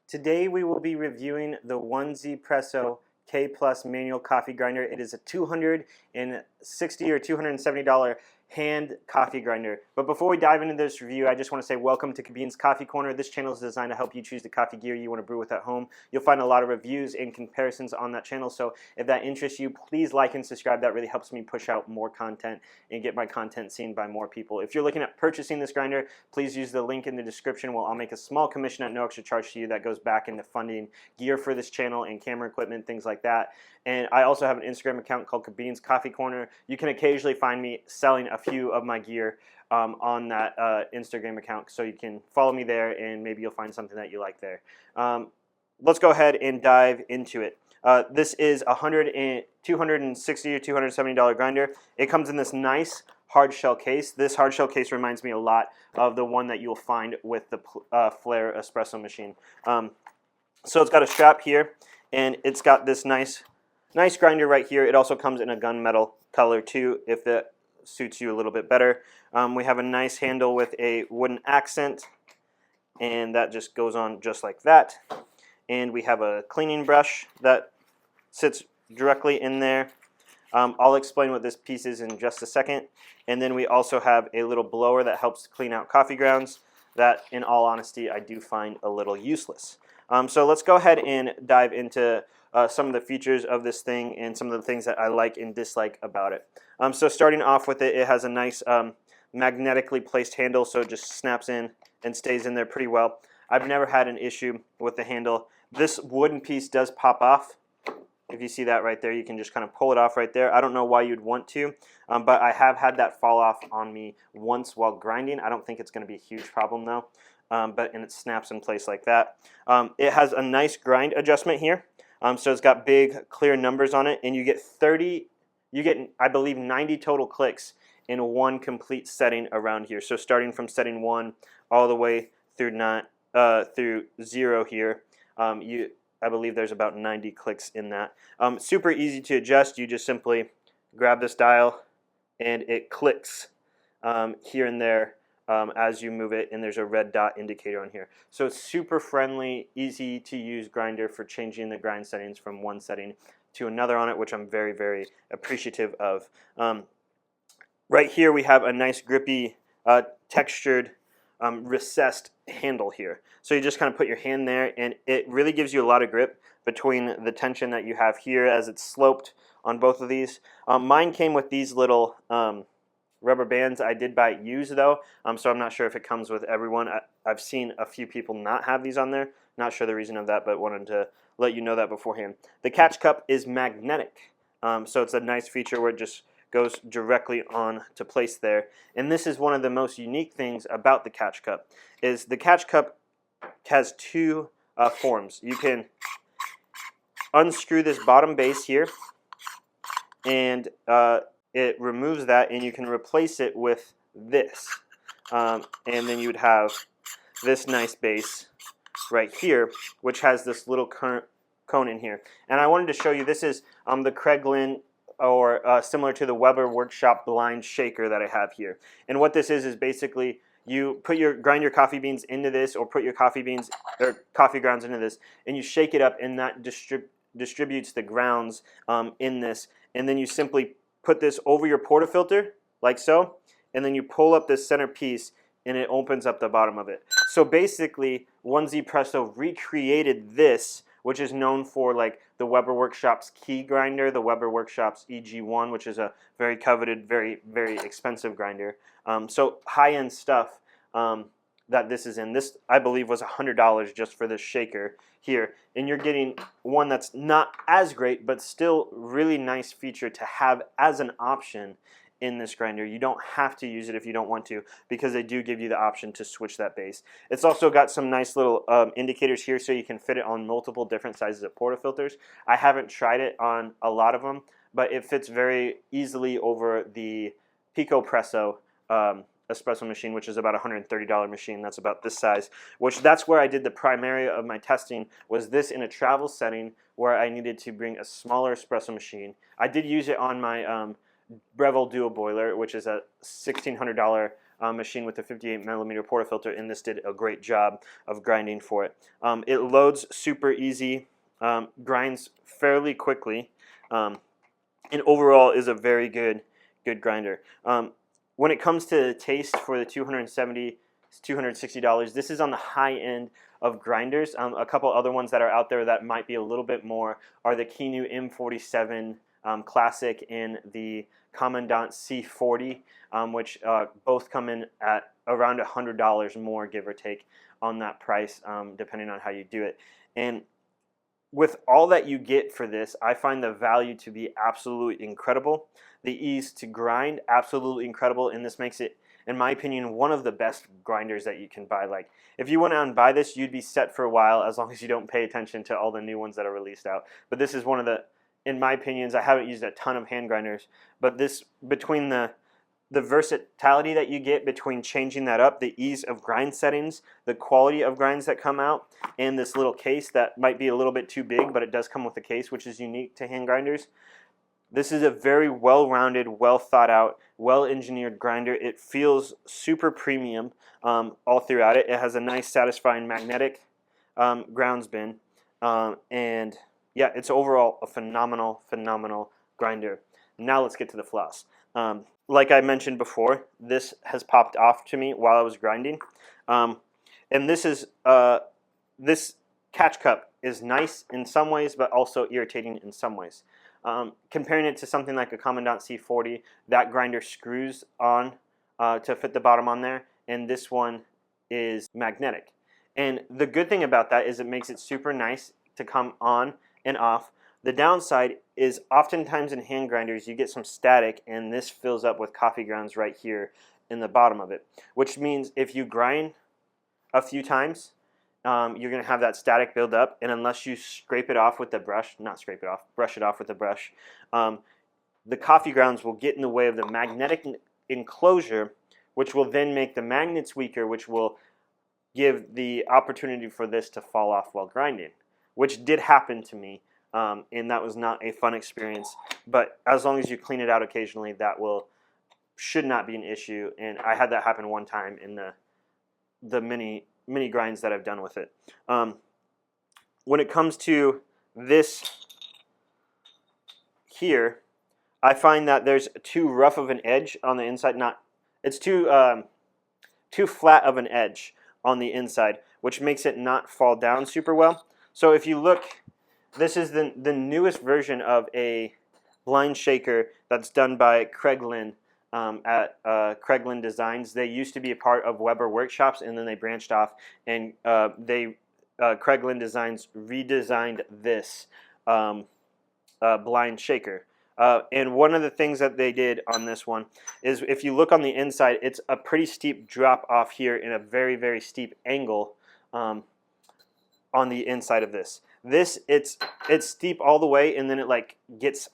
Today we will be reviewing the 1Zpresso K Plus manual coffee grinder. It is a $260 or $270 hand coffee grinder. But before we dive into this review, I just want to say welcome to Kabin's Coffee Corner. This channel is designed to help you choose the coffee gear you want to brew with at home. You'll find a lot of reviews and comparisons on that channel, so if that interests you, please like and subscribe. That really helps me push out more content and get my content seen by more people. If you're looking at purchasing this grinder, please use the link in the description where I'll make a small commission at no extra charge to you that goes back into funding gear for this channel and camera equipment, things like that. And I also have an Instagram account called Kabin's Coffee Corner. You can occasionally find me selling a few of my gear on that Instagram account, so you can follow me there and maybe you'll find something that you like there. Let's go ahead and dive into it. This is a $260 or $270 grinder. It comes in this nice hard shell case. This hard shell case reminds me a lot of the one that you'll find with the Flare espresso machine. So it's got a strap here, and it's got this nice grinder right here. It also comes in a gunmetal color too, if that suits you a little bit better. We have a nice handle with a wooden accent, and that just goes on just like that. And we have a cleaning brush that sits directly in there. I'll explain what this piece is in just a second. And then we also have a little blower that helps clean out coffee grounds that, in all honesty, I do find a little useless. So let's go ahead and dive into some of the features of this thing and some of the things that I like and dislike about it. So starting off with it, it has a nice magnetically placed handle, so it just snaps in and stays in there pretty well. I've never had an issue with the handle. This wooden piece does pop off. If you see that right there, you can just kind of pull it off right there. I don't know why you'd want to, but I have had that fall off on me once while grinding. I don't think it's going to be a huge problem though, and it snaps in place like that. It has a nice grind adjustment here, so it's got big clear numbers on it, and you get I believe 90 total clicks in one complete setting around here. So starting from setting 1 all the way through 0 here, I believe there's about 90 clicks in that. Super easy to adjust. You just simply grab this dial and it clicks here and there as you move it, and there's a red dot indicator on here. So it's super friendly, easy to use grinder for changing the grind settings from one setting to another on it, which I'm very, very appreciative of. Right here we have a nice grippy, textured, recessed handle here. So you just kind of put your hand there, and it really gives you a lot of grip between the tension that you have here as it's sloped on both of these. Mine came with these little rubber bands. I did buy it used though, so I'm not sure if it comes with everyone. I've seen a few people not have these on there. Not sure the reason of that, but wanted to let you know that beforehand. The catch cup is magnetic, so it's a nice feature where it just goes directly on to place there. And this is one of the most unique things about the catch cup, is the catch cup has two forms. You can unscrew this bottom base here, and it removes that, and you can replace it with this. And then you would have this nice base right here, which has this little cone in here. And I wanted to show you, this is the Craiglin, or similar to the Weber Workshop blind shaker that I have here. And what this is basically you grind your coffee beans into this, or put your coffee beans or coffee grounds into this, and you shake it up, and that distributes the grounds in this. And then you simply put this over your portafilter like so, and then you pull up this center piece, and it opens up the bottom of it. So basically 1Zpresso recreated this, which is known for like the Weber Workshop's key grinder, the Weber Workshop's EG1, which is a very coveted, very, very expensive grinder. So high-end stuff that this is in. This, I believe, was $100 just for this shaker here. And you're getting one that's not as great, but still really nice feature to have as an option in this grinder. You don't have to use it if you don't want to, because they do give you the option to switch that base. It's also got some nice little indicators here, so you can fit it on multiple different sizes of portafilters. I haven't tried it on a lot of them, but it fits very easily over the PicoPresso espresso machine, which is about a $130 machine. That's about this size, that's where I did the primary of my testing, was this in a travel setting where I needed to bring a smaller espresso machine. I did use it on my Breville Duo boiler, which is a $1,600 machine with a 58mm portafilter, and this did a great job of grinding for it. It loads super easy, grinds fairly quickly, and overall is a very good grinder. When it comes to taste for the $260, this is on the high end of grinders. A couple other ones that are out there that might be a little bit more are the Kinu M47 Classic and the Commandant C40, which both come in at around $100 more, give or take, on that price, depending on how you do it. And with all that you get for this, I find the value to be absolutely incredible. The ease to grind, absolutely incredible, and this makes it, in my opinion, one of the best grinders that you can buy. Like, if you went out and buy this, you'd be set for a while, as long as you don't pay attention to all the new ones that are released out. But this is one of the, in my opinions, I haven't used a ton of hand grinders, but this, between the versatility that you get between changing that up, the ease of grind settings, the quality of grinds that come out, and this little case that might be a little bit too big, but it does come with a case, which is unique to hand grinders. This is a very well-rounded, well-thought-out, well-engineered grinder. It feels super premium all throughout it. It has a nice, satisfying magnetic grounds bin, and yeah, it's overall a phenomenal grinder. Now let's get to the flaws. Like I mentioned before, this has popped off to me while I was grinding, and this is this catch cup is nice in some ways, but also irritating in some ways. Comparing it to something like a Commandant C40, that grinder screws on to fit the bottom on there, and this one is magnetic. And the good thing about that is it makes it super nice to come on and off. The downside is oftentimes in hand grinders you get some static, and this fills up with coffee grounds right here in the bottom of it, which means if you grind a few times, you're going to have that static build up, and unless you scrape it off with the brush, brush it off with the brush, the coffee grounds will get in the way of the magnetic enclosure, which will then make the magnets weaker, which will give the opportunity for this to fall off while grinding, which did happen to me, and that was not a fun experience. But as long as you clean it out occasionally, that should not be an issue, and I had that happen one time in the mini grinds that I've done with it. When it comes to this here, I find that there's too rough of an edge on the inside. It's too flat of an edge on the inside, which makes it not fall down super well. So if you look, this is the newest version of a blind shaker that's done by Craig Lynn at Craig Lynn Designs. They used to be a part of Weber Workshops, and then they branched off, and Craig Lynn Designs redesigned this blind shaker. And one of the things that they did on this one is, if you look on the inside, it's a pretty steep drop off here in a very steep angle on the inside of this. It's steep all the way, and then it like gets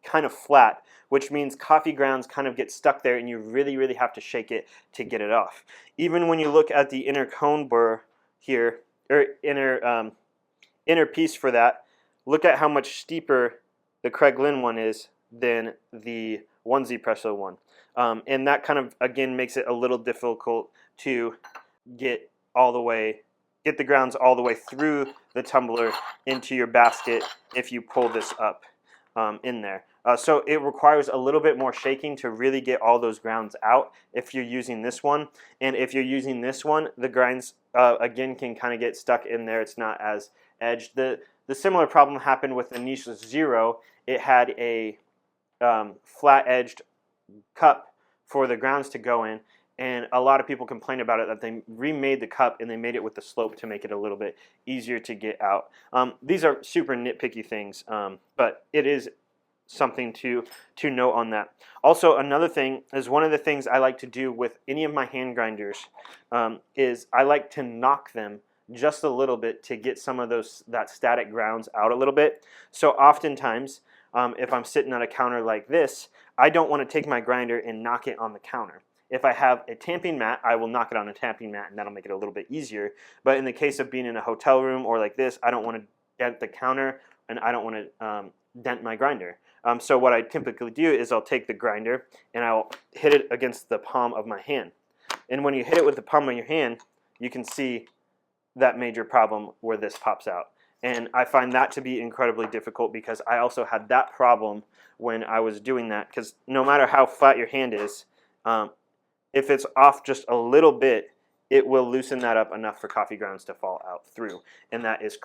kind of flat, which means coffee grounds kind of get stuck there, and you really have to shake it to get it off. Even when you look at the inner cone burr here, or inner piece for that, look at how much steeper the Craig Lynn one is than the 1Zpresso one. And that kind of, again, makes it a little difficult to get the grounds all the way through the tumbler into your basket if you pull this up in there. So it requires a little bit more shaking to really get all those grounds out if you're using this one. And if you're using this one, the grinds, again, can kind of get stuck in there. It's not as edged. The similar problem happened with the Niche Zero. It had a flat-edged cup for the grounds to go in, and a lot of people complained about it, that they remade the cup and they made it with the slope to make it a little bit easier to get out. These are super nitpicky things, but it is something to note on that. Also, another thing is, one of the things I like to do with any of my hand grinders is I like to knock them just a little bit to get some of that static grounds out a little bit. So oftentimes, if I'm sitting on a counter like this, I don't want to take my grinder and knock it on the counter. If I have a tamping mat, I will knock it on a tamping mat, and that'll make it a little bit easier. But in the case of being in a hotel room or like this, I don't want to dent the counter, and I don't want to dent my grinder. So what I typically do is I'll take the grinder and I'll hit it against the palm of my hand. And when you hit it with the palm of your hand, you can see that major problem where this pops out. And I find that to be incredibly difficult because I also had that problem when I was doing that, because no matter how flat your hand is, if it's off just a little bit, it will loosen that up enough for coffee grounds to fall out through. And that is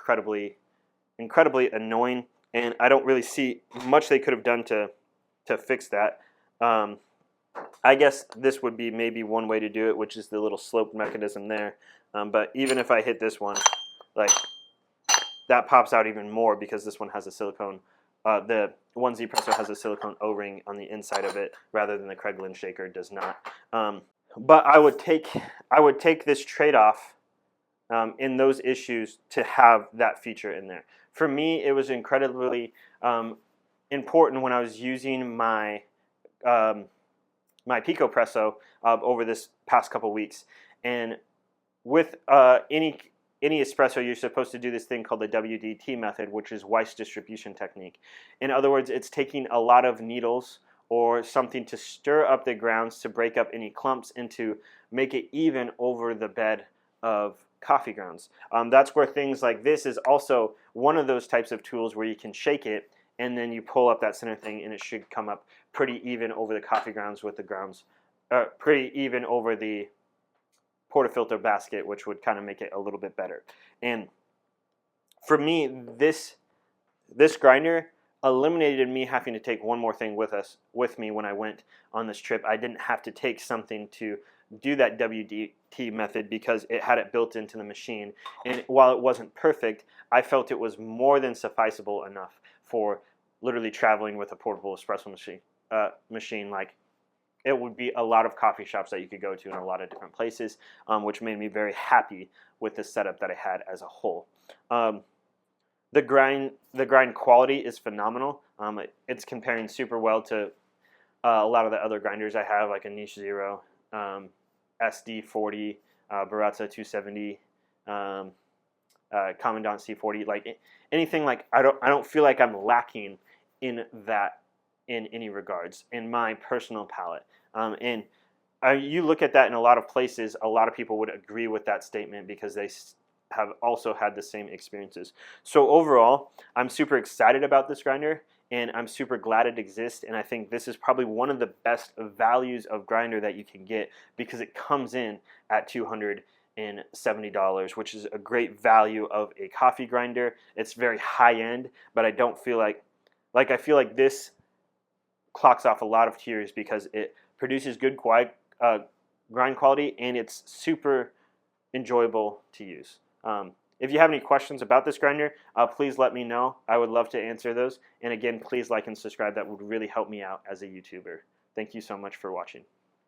incredibly annoying, and I don't really see much they could have done to fix that. I guess this would be maybe one way to do it, which is the little slope mechanism there. But even if I hit this one, like, that pops out even more because this one has a silicone. The 1Zpresso has a silicone O-ring on the inside of it, rather than the Craiglin shaker does not. But I would take this trade-off in those issues to have that feature in there. For me, it was incredibly important when I was using my my PicoPresso over this past couple weeks. And with any espresso, you're supposed to do this thing called the WDT method, which is Weiss distribution technique. In other words, it's taking a lot of needles or something to stir up the grounds to break up any clumps and to make it even over the bed of coffee grounds. That's where things like this is also one of those types of tools where you can shake it and then you pull up that center thing and it should come up pretty even over the coffee grounds with the grounds, pretty even over the portafilter basket, which would kind of make it a little bit better. And for me, this grinder eliminated me having to take one more thing with me when I went on this trip. I didn't have to take something to do that WDT method because it had it built into the machine. And while it wasn't perfect, I felt it was more than sufficeable enough for literally traveling with a portable espresso machine. Like, it would be a lot of coffee shops that you could go to in a lot of different places, which made me very happy with the setup that I had as a whole. The grind quality is phenomenal. It's comparing super well to a lot of the other grinders I have, like a Niche Zero, SD40, Baratza 270, Commandant C40. Like anything, like I don't feel like I'm lacking in that in any regards in my personal palate. And you look at that in a lot of places, a lot of people would agree with that statement because they have also had the same experiences. So overall, I'm super excited about this grinder, and I'm super glad it exists, and I think this is probably one of the best values of grinder that you can get because it comes in at $270, which is a great value of a coffee grinder. It's very high end, but I don't feel like I feel like this clocks off a lot of tiers because it produces good grind quality, and it's super enjoyable to use. If you have any questions about this grinder, please let me know. I would love to answer those. And again, please like and subscribe. That would really help me out as a YouTuber. Thank you so much for watching.